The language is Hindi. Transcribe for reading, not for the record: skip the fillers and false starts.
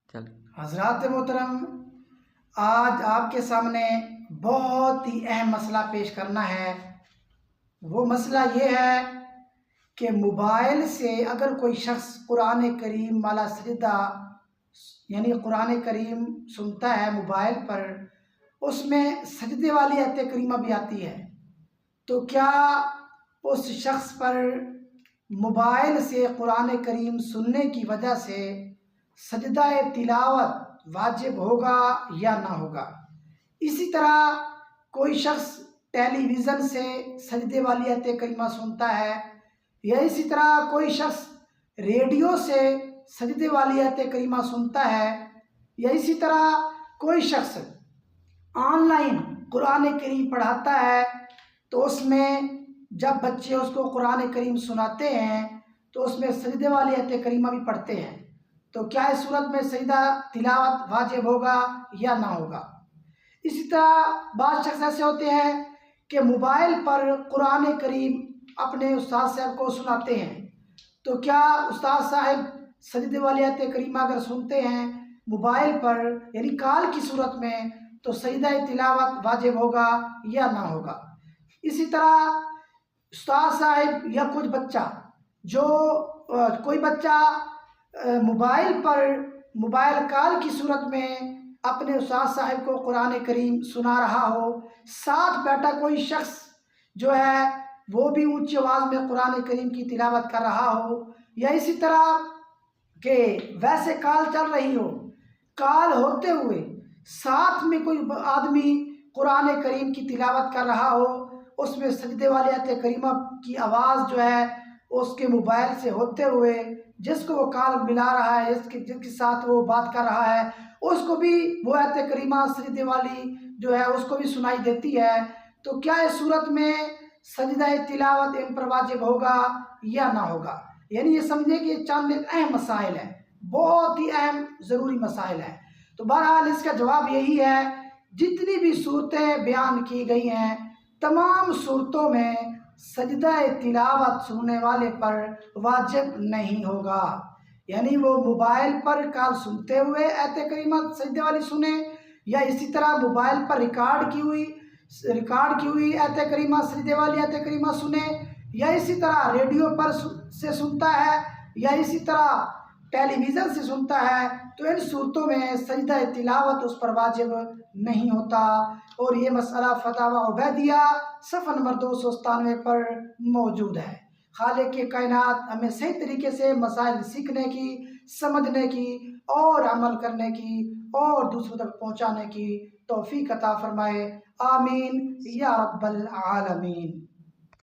चल। हजरात मोहतरम, आज आपके सामने बहुत ही अहम मसला पेश करना है। वो मसला ये है कि मोबाइल से अगर कोई शख्स कुरान करीम वाला सजदा यानी कुरान करीम सुनता है मोबाइल पर, उसमें सजदे वाली आयत करीमा भी आती है, तो क्या उस शख्स पर मोबाइल से कुरान करीम सुनने की वजह से सजदा तिलावत वाजिब होगा या ना होगा। इसी तरह कोई शख्स टेलीविज़न से सजदे वाली आयत करीमा सुनता है, या इसी तरह कोई शख्स रेडियो से सजदे वाली आयत करीमा सुनता है, या इसी तरह कोई शख्स ऑनलाइन कुरान करीम पढ़ाता है, तो उसमें जब बच्चे उसको कुरान करीम सुनाते हैं तो उसमें सजदे वाली आयत करीमा भी पढ़ते हैं, तो क्या इस सूरत में सजदा तिलावत वाजिब होगा या ना होगा। इसी तरह बाद शख्स ऐसे होते हैं कि मोबाइल पर कुरान करीम अपने उस्ताद साहब को सुनाते हैं, तो क्या उस्ताद साहब सजदे वाली आयत करीमा अगर सुनते हैं मोबाइल पर यानी कॉल की सूरत में, तो सजदा तिलावत वाजिब होगा या ना होगा। इसी तरह उस्ताद साहब या कुछ बच्चा जो कोई बच्चा मोबाइल पर मोबाइल कॉल की सूरत में अपने उस्ताद साहब को कुरान करीम सुना रहा हो, साथ बैठा कोई शख्स जो है वो भी ऊंची आवाज़ में कुरान करीम की तिलावत कर रहा हो, या इसी तरह के वैसे कॉल चल रही हो, कॉल होते हुए साथ में कोई आदमी कुरान करीम की तिलावत कर रहा हो, उसमें सजदे वाली आयत करीमा की आवाज़ जो है उसके मोबाइल से होते हुए जिसको वो कॉल मिला रहा है, जिसके साथ वो बात कर रहा है, उसको भी वो आयत करीमा सजदे वाली जो है उसको भी सुनाई देती है, तो क्या इस सूरत में सजदा तिलावत इन पर वाजिब होगा या ना होगा। यानी ये समझे कि चंद अहम मसाइल है, बहुत ही अहम ज़रूरी मसाइल है। तो बहरहाल इसका जवाब यही है, जितनी भी सूरतें बयान की गई हैं तमाम सूरतों में सजदा तिलावत सुनने वाले पर वाजिब नहीं होगा। यानी वो मोबाइल पर कॉल सुनते हुए आयत करीमा सजदे वाली सुने, या इसी तरह मोबाइल पर रिकॉर्ड की हुई आयत करीमा सजदे वाली आयत करीमा सुने, या इसी तरह रेडियो पर से सुनता है, या इसी तरह टेलीविज़न से सुनता है, तो इन सूरतों में सजदा तिलावत उस पर वाजिब नहीं होता। और ये मसला फतावा उबैदिया सफ़ा नंबर 297 पर मौजूद है। खालिक के कायनात हमें सही तरीके से मसाइल सीखने की, समझने की और अमल करने की और दूसरों तक पहुँचाने की तौफीक अता फरमाए। आमीन या रब्बल आलमीन।